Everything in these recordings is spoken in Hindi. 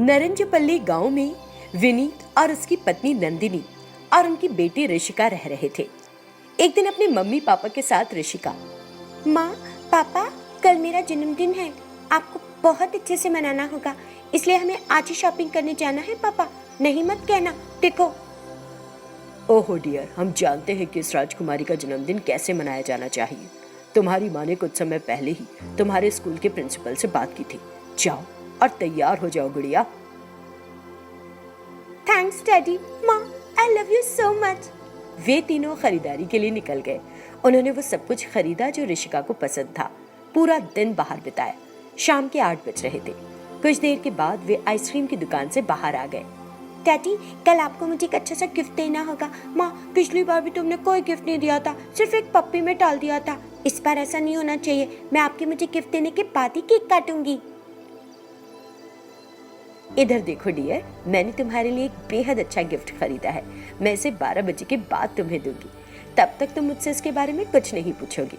नरंजपल्ली गांव में विनीत और उसकी पत्नी नंदिनी और उनकी बेटी ऋषिका रह रहे थे। एक दिन अपने मम्मी पापा के साथ ऋषिका, माँ पापा, कल मेरा जन्मदिन है, आपको बहुत अच्छे से मनाना होगा, इसलिए हमें आज ही शॉपिंग करने जाना है पापा, नहीं मत कहना, देखो। ओहो डियर, हम जानते हैं कि इस राजकुमारी का जन्मदिन कैसे मनाया जाना चाहिए। तुम्हारी माँ ने कुछ समय पहले ही तुम्हारे स्कूल के प्रिंसिपल से बात की थी। जाओ और तैयार हो जाओ गुड़िया। थैंक्स डैडी, माँ, I love you so much. वे तीनों खरीदारी के लिए निकल गए। उन्होंने वो सब कुछ खरीदा जो ऋषिका को पसंद था। पूरा दिन बाहर बिताया। शाम के 8 बज रहे थे। कुछ देर के बाद वे आइसक्रीम की दुकान से बाहर आ गए। डैडी, कल आपको मुझे एक अच्छा सा गिफ्ट देना होगा। माँ, पिछली बार भी तुमने कोई गिफ्ट नहीं दिया था, सिर्फ एक पप्पी में टाल दिया था। इस बार ऐसा नहीं होना चाहिए, मैं आपके मुझे गिफ्ट देने के बाद ही केक काटूंगी। इधर देखो डियर, मैंने तुम्हारे लिए एक बेहद अच्छा गिफ्ट खरीदा है। मैं इसे 12 बजे के बाद तुम्हें दूंगी। तब तक तुम मुझसे इसके बारे में कुछ नहीं पूछोगी।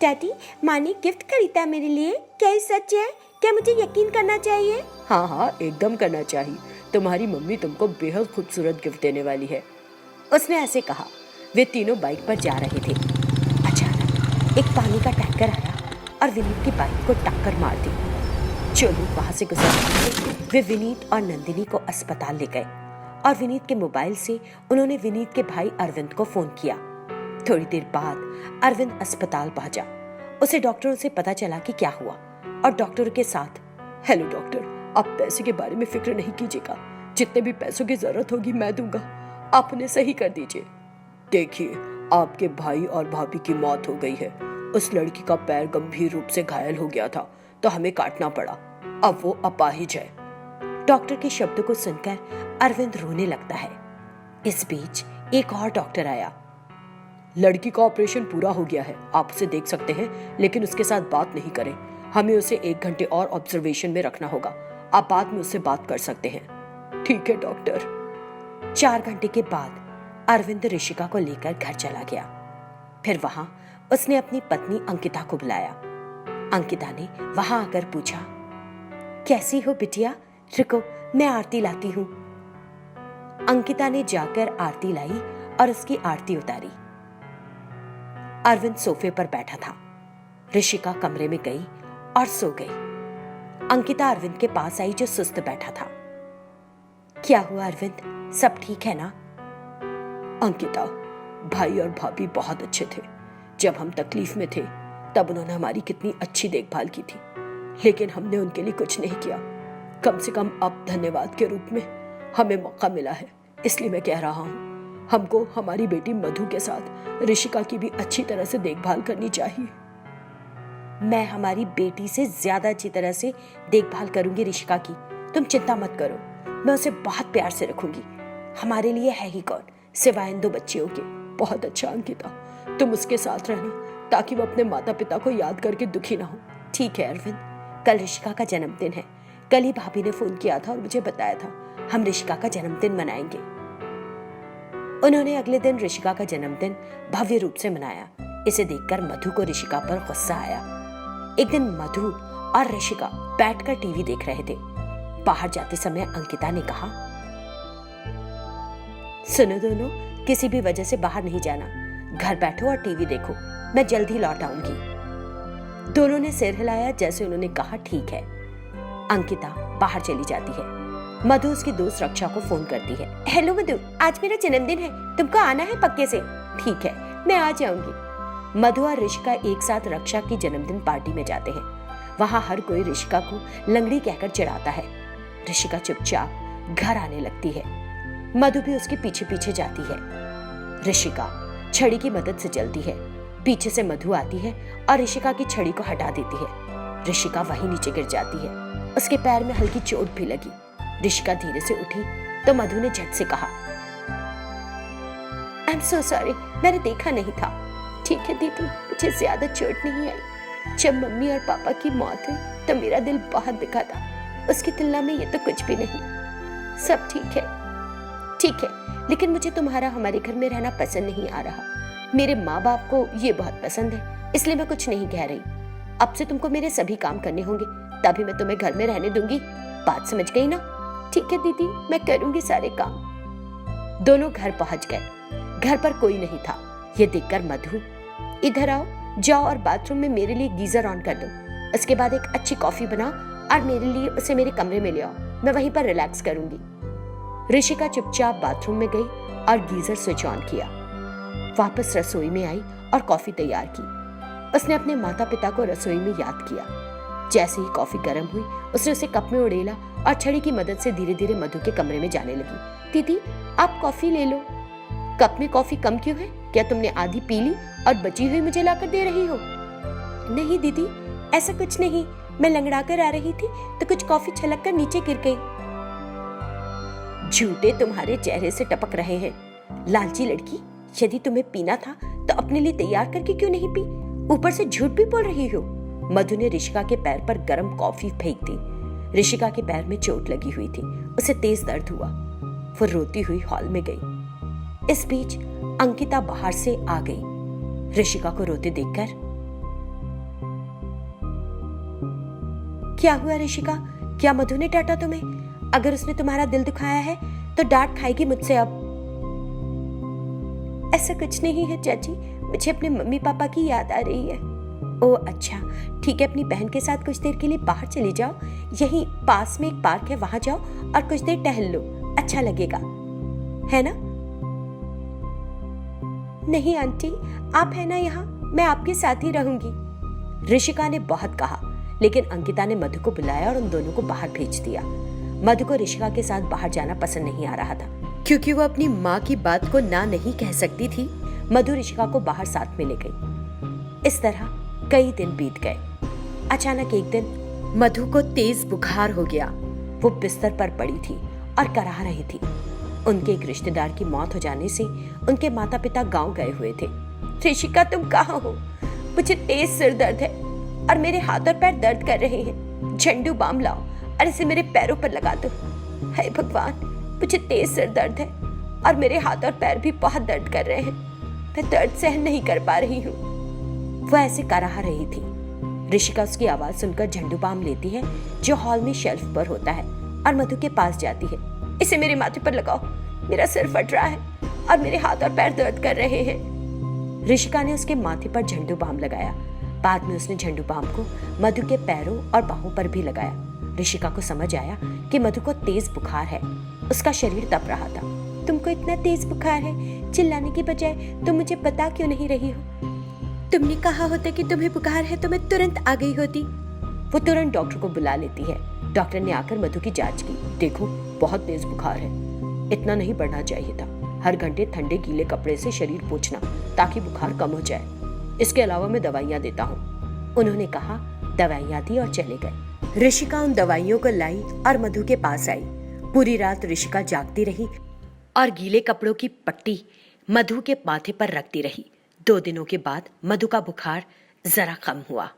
डैडी, माँ ने गिफ्ट खरीदा मेरे लिए, क्या ये सच है? क्या मुझे यकीन करना चाहिए? हाँ हाँ, एकदम करना चाहिए। तुम्हारी मम्मी तुमको बेहद खूबसूरत गिफ्ट देने वाली है। उसने ऐसे कहा। वे तीनों बाइक पर जा रहे थे। अचानक एक पानी का टैंकर आया और विनीत की बाइक को टक्कर मार दी। जो लोग वहां से गुजर रहे थे, वे विनीत और नंदिनी को अस्पताल ले गए और विनीत के मोबाइल से उन्होंने विनीत के भाई अरविंद को फोन किया। थोड़ी देर बाद अरविंद अस्पताल पहुंचा। उसे डॉक्टरों से पता चला कि क्या हुआ और डॉक्टर के साथ, हेलो डॉक्टर, आप पैसे के बारे में फिक्र नहीं कीजिएगा, जितने भी पैसों की जरूरत होगी मैं दूंगा, आप उन्हें सही कर दीजिए। देखिए, आपके भाई और भाभी की मौत हो गई है। उस लड़की का पैर गंभीर रूप से घायल हो गया था तो हमें काटना पड़ा। अब वो अपाहिज है। डॉक्टर के शब्दों को सुनकर अरविंद रोने लगता है। इस बीच एक और डॉक्टर आया। लड़की का ऑपरेशन पूरा हो गया है, आप उसे देख सकते हैं, लेकिन उसके साथ बात नहीं करें। हमें उसे 1 घंटे और ऑब्जर्वेशन में रखना होगा। आप बाद में उससे बात कर सकते हैं। ठीक है डॉक्टर। 4 घंटे के बाद अरविंद ऋषिका को लेकर घर चला गया। फिर वहां उसने अपनी पत्नी अंकिता को बुलाया। अंकिता ने वहां आकर पूछा, कैसी हो बिटिया? रुको, मैं आरती लाती हूँ। अंकिता ने जाकर आरती लाई और उसकी आरती उतारी। अरविंद सोफे पर बैठा था। ऋषिका कमरे में गई और सो गई। अंकिता अरविंद के पास आई जो सुस्त बैठा था। क्या हुआ अरविंद, सब ठीक है ना? अंकिता, भाई और भाभी बहुत अच्छे थे। जब हम तकलीफ में थे तब उन्होंने हमारी कितनी अच्छी देखभाल की थी, लेकिन हमने उनके लिए कुछ नहीं किया। कम से कम अब धन्यवाद के रूप में हमें मौका मिला है, इसलिए मैं कह रहा हूँ, हमको हमारी बेटी मधु के साथ ऋषिका की भी अच्छी तरह से देखभाल करनी चाहिए। मैं हमारी बेटी से ज्यादा अच्छी तरह से देखभाल करूंगी ऋषिका की, तुम चिंता मत करो। मैं उसे बहुत प्यार से रखूंगी। हमारे लिए है ही कौन सिवाय इन 2 बच्चियों के। बहुत अच्छा अंकिता, तुम उसके साथ रहना ताकि वो अपने माता पिता को याद करके दुखी ना हो। ठीक है अरविंद, कल ऋषिका का जन्मदिन है। कल ही भाभी ने फोन किया था और मुझे बताया था हम ऋषिका का जन्मदिन मनाएंगे। उन्होंने अगले दिन ऋषिका का जन्मदिन भव्य रूप से मनाया। इसे देखकर मधु को ऋषिका पर गुस्सा आया। एक दिन मधु और ऋषिका बैठकर टीवी देख रहे थे। बाहर जाते समय अंकिता ने कहा, सुनो दोनों, किसी भी वजह से बाहर नहीं जाना, घर बैठो और टीवी देखो, मैं जल्द ही लौट आऊंगी। दोनों ने सिर हिलाया जैसे उन्होंने कहा ठीक है। अंकिता बाहर चली जाती है। मधु उसकी दोस्त रक्षा को फोन करती है। हेलो मधु, आज मेरा जन्मदिन है, तुमको आना है पक्के से? ठीक है, मैं आ जाऊंगी। मधु और ऋषिका एक साथ रक्षा की जन्मदिन पार्टी में जाते हैं। वहां हर कोई ऋषिका को लंगड़ी कहकर चिढ़ाता है। ऋषिका चुपचाप घर आने लगती है। मधु भी उसके पीछे पीछे जाती है। ऋषिका छड़ी की मदद से चलती है। पीछे से मधु आती है और ऋषिका की छड़ी को हटा देती है। ऋषिका वहीं नीचे गिर जाती है। उसके पैर में हल्की चोट भी लगी। ऋषिका धीरे से उठी तो मधु ने झट से कहा, आई एम सो सॉरी, मैंने देखा नहीं था। ठीक है दीदी, मुझे ज्यादा चोट नहीं आई। जब मम्मी और पापा की मौत हुई तो मेरा दिल बहुत दुखा था, उसकी तुलना में ये तो कुछ भी नहीं। सब ठीक है। ठीक है, लेकिन मुझे तुम्हारा हमारे घर में रहना पसंद नहीं आ रहा। मेरे माँ बाप को ये बहुत पसंद है, इसलिए मैं कुछ नहीं कह रही। अब से तुमको मेरे सभी काम करने होंगे, तभी मैं तुम्हें घर में रहने दूंगी। बात समझ गई ना? ठीक है दीदी, मैं करूंगी सारे काम। दोनों घर पहुंच गए। घर पर कोई नहीं था। ये देखकर मधु, इधर आओ, जाओ और बाथरूम में मेरे लिए गीजर ऑन कर दो। उसके बाद एक अच्छी कॉफी बनाओ और मेरे लिए उसे मेरे कमरे में ले आओ। मैं वहीं पर रिलैक्स करूंगी। ऋषिका चुपचाप बाथरूम में गई और गीजर स्विच ऑन किया। वापस रसोई में आई और कॉफी तैयार की। उसने अपने माता पिता को रसोई में याद किया। जैसे ही कॉफी गर्म हुई, उसने उसे कप में उड़ेला और छड़ी की मदद से धीरे धीरे मधु के कमरे में जाने लगी। दीदी, आप कॉफी ले लो। कप में कॉफी कम क्यों है? क्या तुमने आधी पी ली और बची हुई मुझे लाकर दे रही हो? नहीं दीदी, ऐसा कुछ नहीं। मैं लंगड़ा कर आ रही थी तो कुछ कॉफी छलक कर नीचे गिर गई। झूठे तुम्हारे चेहरे से टपक रहे हैं। लालची लड़की, यदि तुम्हें पीना था तो अपने लिए तैयार करके क्यों नहीं पी? ऊपर से झूठ भी बोल रही हो। मधु ने ऋषिका के पैर पर गर्म कॉफी फेंक दी। ऋषिका के पैर में चोट लगी हुई थी। उसे तेज दर्द हुआ। वो रोती हुई हॉल में गई। इस बीच अंकिता बाहर से आ गई। ऋषिका को रोते देखकर, क्या हुआ ऋषिका? क्या मधु ने डांटा तुम्हें? अगर उसने तुम्हारा दिल दुखाया है तो डांट खाएगी मुझसे अब। ऐसा कुछ नहीं है चाची, मुझे अपने मम्मी पापा की याद आ रही है। ओह अच्छा, ठीक है, अपनी बहन के साथ कुछ देर के लिए बाहर चली जाओ। यहीं पास में एक पार्क है, वहां जाओ और कुछ देर टहल लो, अच्छा लगेगा, है ना? नहीं आंटी, आप है ना यहाँ, मैं आपके साथ ही रहूंगी। ऋषिका ने बहुत कहा, लेकिन अंकिता ने मधु को बुलाया और उन दोनों को बाहर भेज दिया। मधु को ऋषिका के साथ बाहर जाना पसंद नहीं आ रहा था, क्योंकि वो अपनी माँ की बात को ना नहीं कह सकती थी। मधु ऋषिका को बाहर साथ में ले गई। इस तरह कई दिन बीत गए। अचानक एक दिन मधु को तेज बुखार हो गया। वो बिस्तर पर पड़ी थी और कराह रही थी। उनके एक रिश्तेदार की मौत हो जाने से उनके माता पिता गांव गए हुए थे। ऋषिका, तुम कहाँ हो? मुझे तेज सिर दर्द है और मेरे हाथ और पैर दर्द कर रहे हैं। झंडू बाम लाओ और इसे मेरे पैरों पर लगा दो। हे भगवान, मुझे तेज सिर दर्द है और मेरे हाथ और पैर भी बहुत दर्द कर रहे हैं। मैं दर्द सहन नहीं कर पा रही हूँ। वह ऐसे कराह रही थी। ऋषिका उसकी आवाज सुनकर झंडू बाम लेती है जो हॉल में शेल्फ पर होता है और मधु के पास जाती है। इसे मेरे माथे पर लगाओ, मेरा सिर फट रहा है और मेरे हाथ और पैर दर्द कर रहे हैं। ऋषिका ने उसके माथे पर झंडू बाम लगाया। बाद में उसने झंडू बाम को मधु के पैरों और बाहों पर भी लगाया। ऋषिका को समझ आया कि मधु को तेज बुखार है। उसका शरीर तप रहा था। तुमको इतना तेज बुखार है, चिल्लाने की बजाय तुम मुझे बता क्यों नहीं रही हो? तुमने कहा होता कि तुम्हें बुखार है तो मैं तुरंत आ गई होती। वो तुरंत डॉक्टर को बुला लेती है। डॉक्टर ने आकर मधु की जांच की। देखो, बहुत तेज बुखार है, इतना नहीं बढ़ना चाहिए था। हर घंटे ठंडे गीले कपड़े से शरीर पोंछना ताकि बुखार कम हो जाए। इसके अलावा मैं दवाइयाँ देता हूँ। उन्होंने कहा। दवाइयाँ दी और चले गए। ऋषिका उन दवाइयों को लाई और मधु के पास आई। पूरी रात ऋषिका जागती रही और गीले कपड़ों की पट्टी मधु के माथे पर रखती रही। 2 दिनों के बाद मधु का बुखार जरा कम हुआ।